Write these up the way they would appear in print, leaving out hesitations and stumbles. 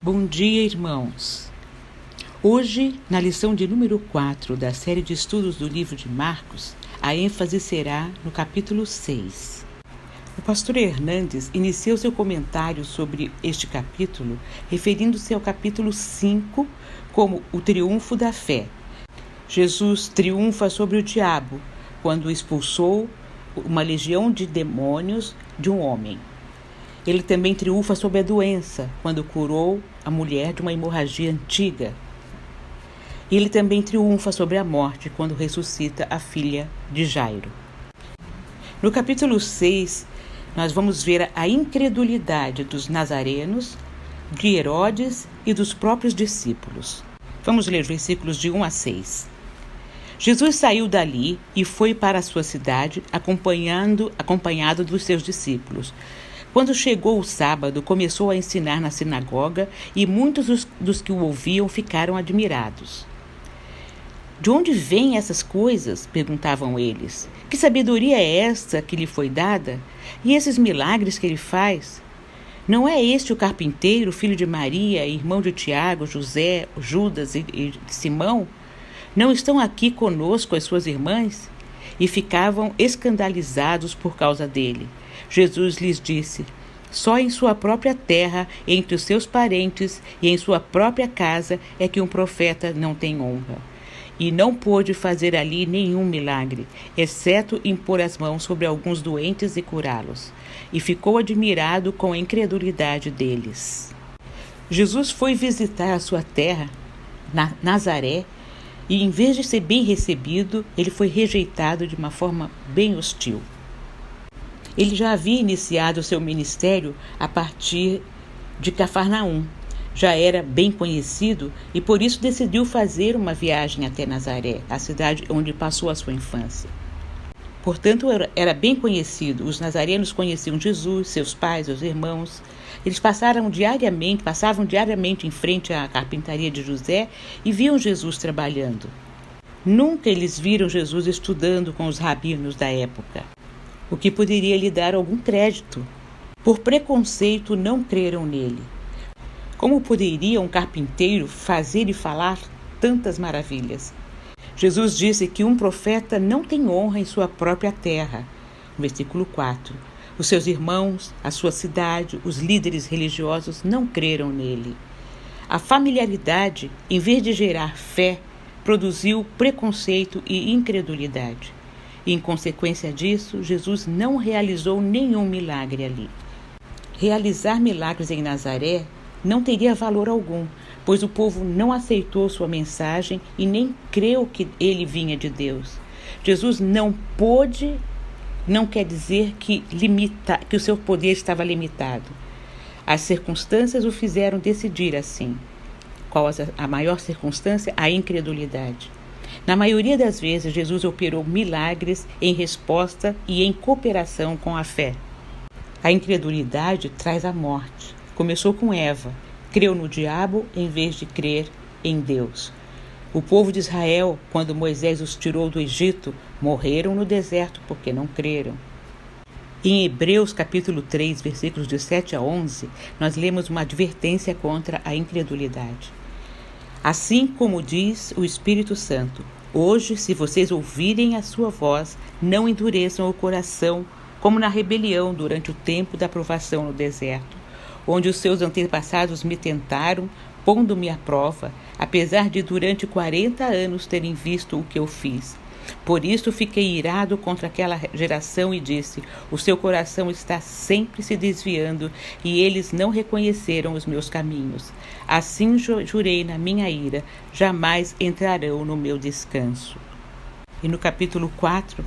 Bom dia, irmãos! Hoje, na lição de número 4 da série de estudos do livro de Marcos, a ênfase será no capítulo 6. O pastor Hernandes inicia seu comentário sobre este capítulo, referindo-se ao capítulo 5 como o triunfo da fé. Jesus triunfa sobre o diabo quando expulsou uma legião de demônios de um homem. Ele também triunfa sobre a doença, quando curou a mulher de uma hemorragia antiga. Ele também triunfa sobre a morte, quando ressuscita a filha de Jairo. No capítulo 6, nós vamos ver a incredulidade dos nazarenos, de Herodes e dos próprios discípulos. Vamos ler os versículos de 1 a 6. Jesus saiu dali e foi para a sua cidade, acompanhado dos seus discípulos. Quando chegou o sábado, começou a ensinar na sinagoga e muitos dos que o ouviam ficaram admirados. De onde vêm essas coisas? Perguntavam eles. Que sabedoria é esta que lhe foi dada? E esses milagres que ele faz? Não é este o carpinteiro, filho de Maria, irmão de Tiago, José, Judas e Simão? Não estão aqui conosco as suas irmãs? E ficavam escandalizados por causa dele. Jesus lhes disse: só em sua própria terra, entre os seus parentes e em sua própria casa é que um profeta não tem honra. E não pôde fazer ali nenhum milagre, exceto impor as mãos sobre alguns doentes e curá-los. E ficou admirado com a incredulidade deles. Jesus foi visitar a sua terra, Nazaré, e em vez de ser bem recebido, ele foi rejeitado de uma forma bem hostil. Ele já havia iniciado seu ministério a partir de Cafarnaum. Já era bem conhecido e por isso decidiu fazer uma viagem até Nazaré, a cidade onde passou a sua infância. Portanto, era bem conhecido. Os nazarenos conheciam Jesus, seus pais, seus irmãos. Eles passavam diariamente em frente à carpintaria de José e viam Jesus trabalhando. Nunca eles viram Jesus estudando com os rabinos da época, o que poderia lhe dar algum crédito. Por preconceito, não creram nele. Como poderia um carpinteiro fazer e falar tantas maravilhas? Jesus disse que um profeta não tem honra em sua própria terra. No versículo 4. Os seus irmãos, a sua cidade, os líderes religiosos não creram nele. A familiaridade, em vez de gerar fé, produziu preconceito e incredulidade. E, em consequência disso, Jesus não realizou nenhum milagre ali. Realizar milagres em Nazaré não teria valor algum, pois o povo não aceitou sua mensagem e nem creu que ele vinha de Deus. Jesus não pôde, não quer dizer que o seu poder estava limitado. As circunstâncias o fizeram decidir assim. Qual a maior circunstância? A incredulidade. Na maioria das vezes, Jesus operou milagres em resposta e em cooperação com a fé. A incredulidade traz a morte. Começou com Eva, creu no diabo em vez de crer em Deus. O povo de Israel, quando Moisés os tirou do Egito, morreram no deserto porque não creram. Em Hebreus capítulo 3, versículos de 7 a 11, nós lemos uma advertência contra a incredulidade. Assim como diz o Espírito Santo, hoje, se vocês ouvirem a sua voz, não endureçam o coração, como na rebelião durante o tempo da provação no deserto, onde os seus antepassados me tentaram, pondo-me à prova, apesar de durante 40 anos terem visto o que eu fiz. Por isso fiquei irado contra aquela geração e disse: o seu coração está sempre se desviando e eles não reconheceram os meus caminhos. Assim jurei na minha ira, jamais entrarão no meu descanso. E no capítulo 4,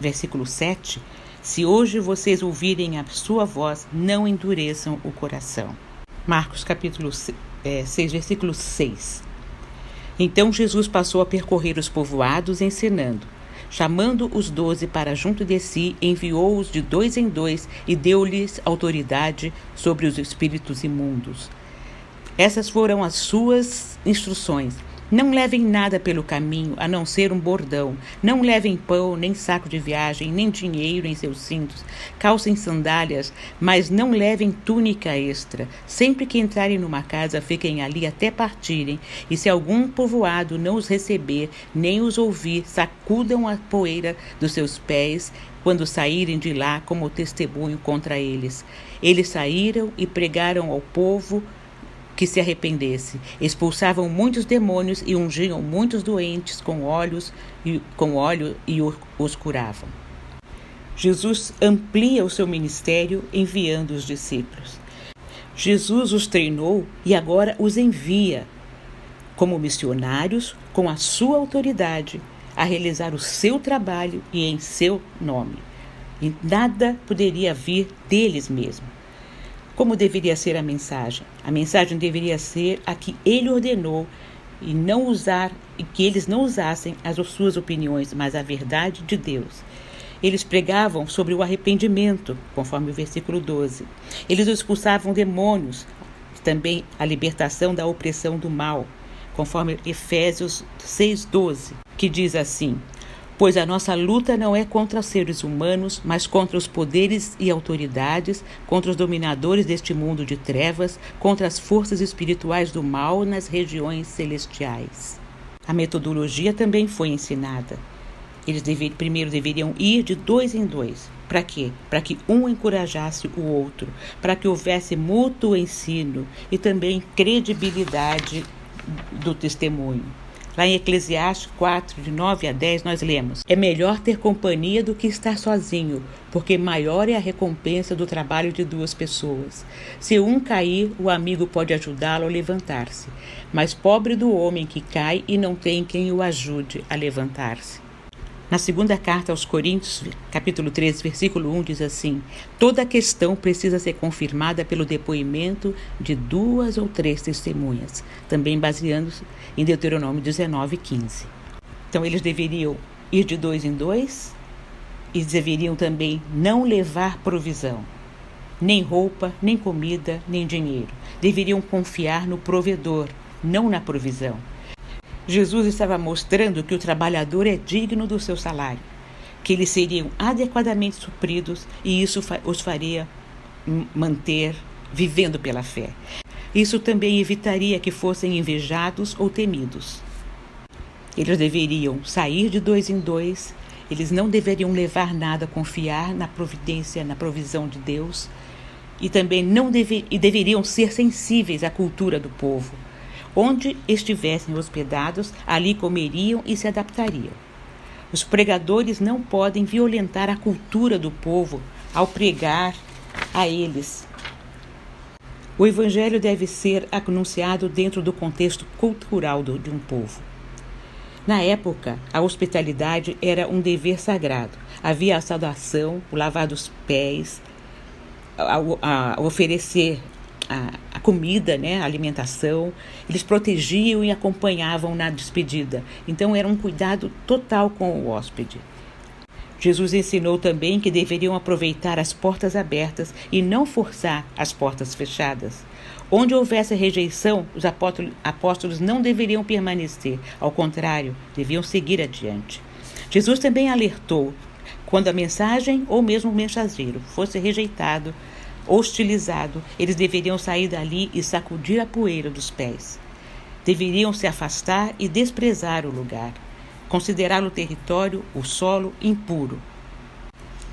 versículo 7, se hoje vocês ouvirem a sua voz, não endureçam o coração. Marcos capítulo 6, versículo 6. Então Jesus passou a percorrer os povoados ensinando. Chamando os 12 para junto de si, enviou-os de 2 em 2 e deu-lhes autoridade sobre os espíritos imundos. Essas foram as suas instruções. Não levem nada pelo caminho, a não ser um bordão. Não levem pão, nem saco de viagem, nem dinheiro em seus cintos. Calcem sandálias, mas não levem túnica extra. Sempre que entrarem numa casa, fiquem ali até partirem. E se algum povoado não os receber, nem os ouvir, sacudam a poeira dos seus pés quando saírem de lá como testemunho contra eles. Eles saíram e pregaram ao povo que se arrependesse. Expulsavam muitos demônios e ungiam muitos doentes com óleo e os curavam. Jesus amplia o seu ministério enviando os discípulos. Jesus os treinou e agora os envia como missionários com a sua autoridade a realizar o seu trabalho e em seu nome. E nada poderia vir deles mesmos. Como deveria ser a mensagem? A mensagem deveria ser a que ele ordenou e que eles não usassem as suas opiniões, mas a verdade de Deus. Eles pregavam sobre o arrependimento, conforme o versículo 12. Eles expulsavam demônios, também a libertação da opressão do mal, conforme Efésios 6:12, que diz assim: pois a nossa luta não é contra os seres humanos, mas contra os poderes e autoridades, contra os dominadores deste mundo de trevas, contra as forças espirituais do mal nas regiões celestiais. A metodologia também foi ensinada. Eles primeiro deveriam ir de 2 em 2. Para quê? Para que um encorajasse o outro, para que houvesse mútuo ensino e também credibilidade do testemunho. Lá em Eclesiastes 4, de 9 a 10, nós lemos: é melhor ter companhia do que estar sozinho, porque maior é a recompensa do trabalho de 2 pessoas. Se um cair, o amigo pode ajudá-lo a levantar-se, mas pobre do homem que cai e não tem quem o ajude a levantar-se. Na segunda carta aos Coríntios, capítulo 13, versículo 1, diz assim: toda questão precisa ser confirmada pelo depoimento de 2 ou 3 testemunhas, também baseando-se em Deuteronômio 19:15. Então, eles deveriam ir de 2 em 2 e deveriam também não levar provisão, nem roupa, nem comida, nem dinheiro. Deveriam confiar no provedor, não na provisão. Jesus estava mostrando que o trabalhador é digno do seu salário, que eles seriam adequadamente supridos e isso os faria manter vivendo pela fé. Isso também evitaria que fossem invejados ou temidos. Eles deveriam sair de 2 em 2, eles não deveriam levar nada, confiar na providência, na provisão de Deus, e também deveriam ser sensíveis à cultura do povo. Onde estivessem hospedados, ali comeriam e se adaptariam. Os pregadores não podem violentar a cultura do povo ao pregar a eles. O evangelho deve ser anunciado dentro do contexto cultural de um povo. Na época, a hospitalidade era um dever sagrado. Havia a saudação, o lavar dos pés, a oferecer a comida, a alimentação. Eles protegiam e acompanhavam na despedida. Então era um cuidado total com o hóspede. Jesus ensinou também que deveriam aproveitar as portas abertas e não forçar as portas fechadas. Onde houvesse rejeição, os apóstolos não deveriam permanecer. Ao contrário, deviam seguir adiante. Jesus também alertou: quando a mensagem ou mesmo o mensageiro fosse rejeitado, hostilizado, eles deveriam sair dali e sacudir a poeira dos pés. Deveriam se afastar e desprezar o lugar, considerar o território, o solo, impuro.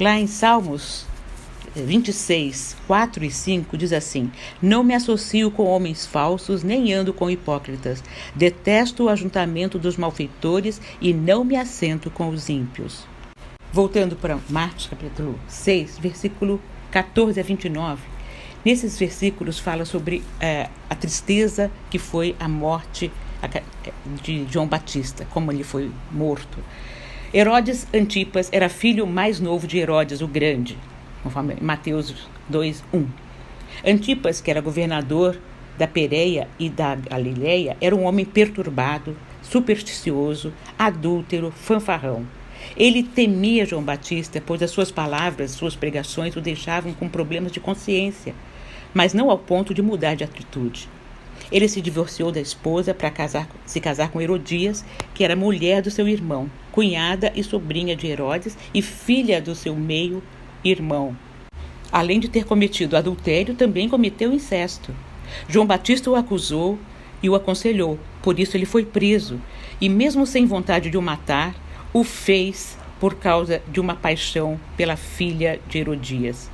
Lá em Salmos 26, 4 e 5 diz assim: não me associo com homens falsos, nem ando com hipócritas. Detesto o ajuntamento dos malfeitores e não me assento com os ímpios. Voltando para Marcos capítulo 6, versículo 14 a 29, nesses versículos fala sobre a tristeza que foi a morte de João Batista, como ele foi morto. Herodes Antipas era filho mais novo de Herodes o Grande, conforme Mateus 2:1. Antipas, que era governador da Pérea e da Galileia, era um homem perturbado, supersticioso, adúltero, fanfarrão. Ele temia João Batista, pois as suas palavras, suas pregações o deixavam com problemas de consciência, mas não ao ponto de mudar de atitude. Ele se divorciou da esposa para se casar com Herodias, que era mulher do seu irmão, cunhada e sobrinha de Herodes e filha do seu meio-irmão. Além de ter cometido adultério, também cometeu incesto. João Batista o acusou e o aconselhou, por isso ele foi preso, e mesmo sem vontade de o matar, o fez por causa de uma paixão pela filha de Herodias.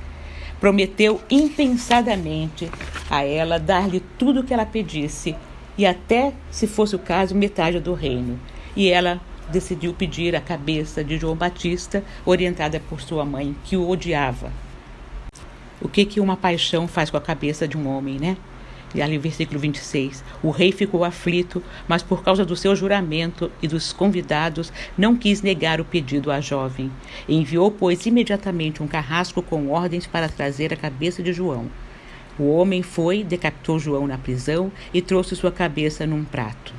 Prometeu impensadamente a ela dar-lhe tudo o que ela pedisse, e até, se fosse o caso, metade do reino. E ela decidiu pedir a cabeça de João Batista, orientada por sua mãe, que o odiava. O que uma paixão faz com a cabeça de um homem, né? E ali, versículo 26, o rei ficou aflito, mas por causa do seu juramento e dos convidados, não quis negar o pedido à jovem. Enviou, pois, imediatamente um carrasco com ordens para trazer a cabeça de João. O homem foi, decapitou João na prisão e trouxe sua cabeça num prato.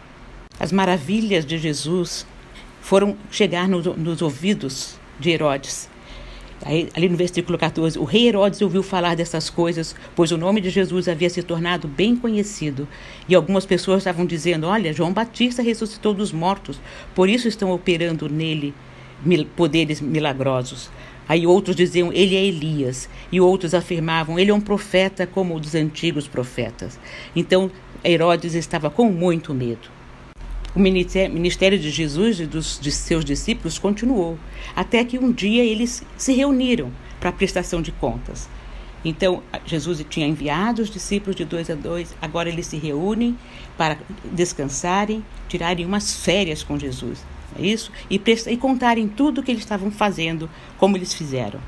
As maravilhas de foram chegar nos ouvidos de Herodes. Ali no versículo 14, o rei Herodes ouviu falar dessas coisas, pois o nome de Jesus havia se tornado bem conhecido. E algumas pessoas estavam dizendo, olha, João Batista ressuscitou dos mortos, por isso estão operando nele poderes milagrosos. Aí outros diziam, ele é Elias, e outros afirmavam, ele é um profeta como os antigos profetas. Então Herodes estava com muito medo. O ministério de Jesus e de seus discípulos continuou, até que um dia eles se reuniram para a prestação de contas. Então, Jesus tinha enviado os discípulos de 2 a 2, agora eles se reúnem para descansarem, tirarem umas férias com Jesus, é isso? E contarem tudo o que eles estavam fazendo, como eles fizeram.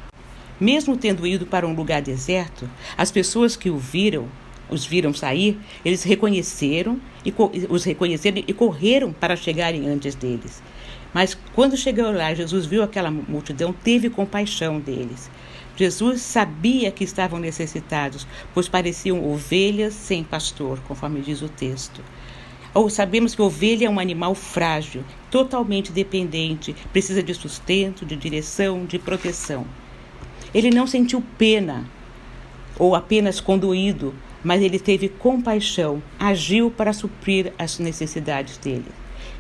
Mesmo tendo ido para um lugar deserto, as pessoas que os viram sair, eles os reconheceram e correram para chegarem antes deles. Mas quando chegou lá, Jesus viu aquela multidão, teve compaixão deles. Jesus sabia que estavam necessitados, pois pareciam ovelhas sem pastor, conforme diz o texto. Sabemos que a ovelha é um animal frágil, totalmente dependente, precisa de sustento, de direção, de proteção. Ele não sentiu pena ou apenas condoído, mas ele teve compaixão, agiu para suprir as necessidades dele.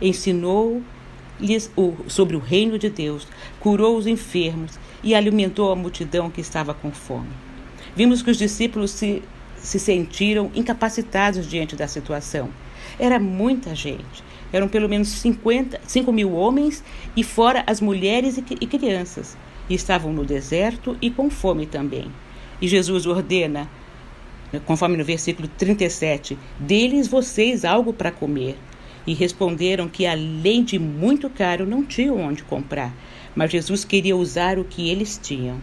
Ensinou-lhes sobre o reino de Deus, curou os enfermos e alimentou a multidão que estava com fome. Vimos que os discípulos se sentiram incapacitados diante da situação. Era muita gente, eram pelo menos 5.000 homens e fora as mulheres e crianças. E estavam no deserto e com fome também. E Jesus ordena, conforme no versículo 37, deles vocês algo para comer. E responderam que além de muito caro não tinham onde comprar, mas Jesus queria usar o que eles tinham.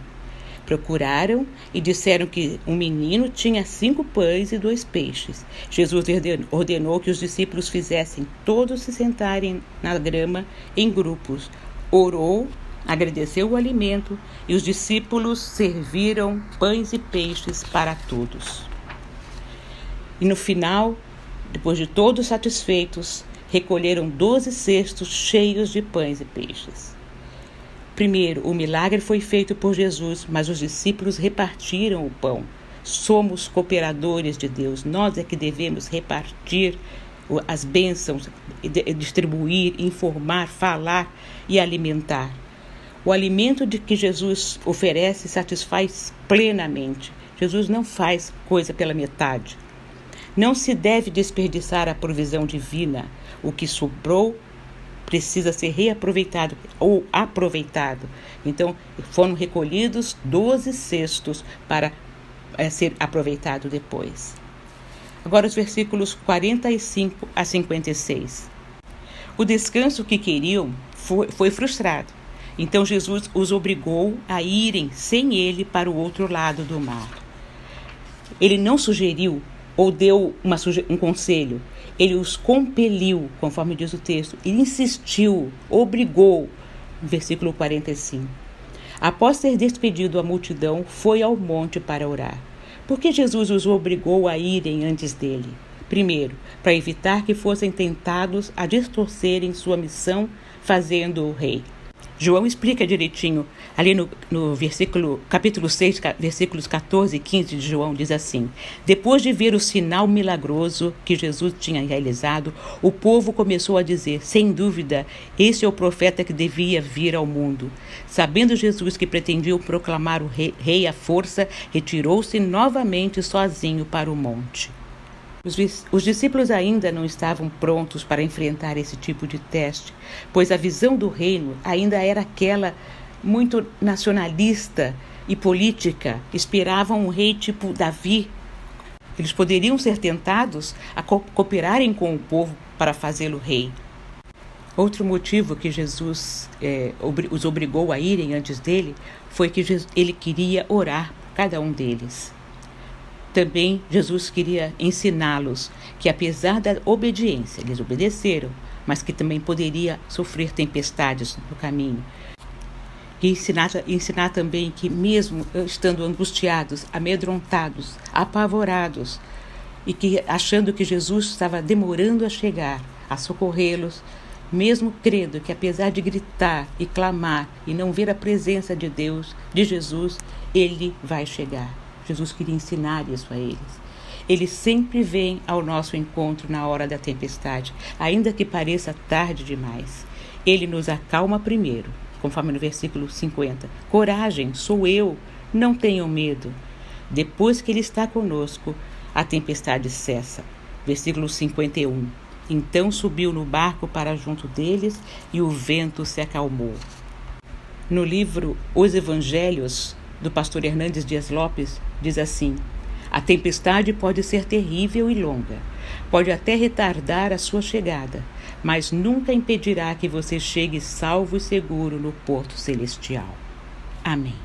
Procuraram e disseram que um menino tinha 5 pães e 2 peixes. Jesus ordenou que os discípulos fizessem todos se sentarem na grama em grupos. Orou, agradeceu o alimento e os discípulos serviram pães e peixes para todos. E no final, depois de todos satisfeitos, recolheram 12 cestos cheios de pães e peixes. Primeiro, o milagre foi feito por Jesus, mas os discípulos repartiram o pão. Somos cooperadores de Deus, nós é que devemos repartir as bênçãos, distribuir, informar, falar e alimentar. O alimento que Jesus oferece satisfaz plenamente. Jesus não faz coisa pela metade. Não se deve desperdiçar a provisão divina. O que sobrou precisa ser reaproveitado ou aproveitado. Então, foram recolhidos 12 cestos para ser aproveitado depois. Agora os versículos 45 a 56. O descanso que queriam foi frustrado. Então Jesus os obrigou a irem sem ele para o outro lado do mar. Ele não sugeriu ou deu um conselho. Ele os compeliu, conforme diz o texto. Ele insistiu, obrigou. Versículo 45. Após ter despedido a multidão, foi ao monte para orar. Por que Jesus os obrigou a irem antes dele? Primeiro, para evitar que fossem tentados a distorcerem sua missão fazendo-o rei. João explica direitinho, ali no capítulo 6, versículos 14 e 15 de João, diz assim: depois de ver o sinal milagroso que Jesus tinha realizado, o povo começou a dizer: sem dúvida, esse é o profeta que devia vir ao mundo. Sabendo Jesus que pretendiam proclamar o rei à força, retirou-se novamente sozinho para o monte. Os discípulos ainda não estavam prontos para enfrentar esse tipo de teste, pois a visão do reino ainda era aquela muito nacionalista e política. Esperavam um rei tipo Davi. Eles poderiam ser tentados a cooperarem com o povo para fazê-lo rei. Outro motivo que Jesus os obrigou a irem antes dele foi que ele queria orar por cada um deles. Também Jesus queria ensiná-los que, apesar da obediência, eles obedeceram, mas que também poderia sofrer tempestades no caminho. E ensinar também que, mesmo estando angustiados, amedrontados, apavorados, e que achando que Jesus estava demorando a chegar, a socorrê-los, mesmo crendo que, apesar de gritar e clamar e não ver a presença de Deus, de Jesus, ele vai chegar. Jesus queria ensinar isso a eles. Ele sempre vem ao nosso encontro na hora da tempestade, ainda que pareça tarde demais. Ele nos acalma primeiro, conforme no versículo 50. Coragem, sou eu, não tenham medo. Depois que ele está conosco, a tempestade cessa. Versículo 51. Então subiu no barco para junto deles e o vento se acalmou. No livro Os Evangelhos, do pastor Hernandes Dias Lopes, diz assim: a tempestade pode ser terrível e longa, pode até retardar a sua chegada, mas nunca impedirá que você chegue salvo e seguro no porto celestial. Amém.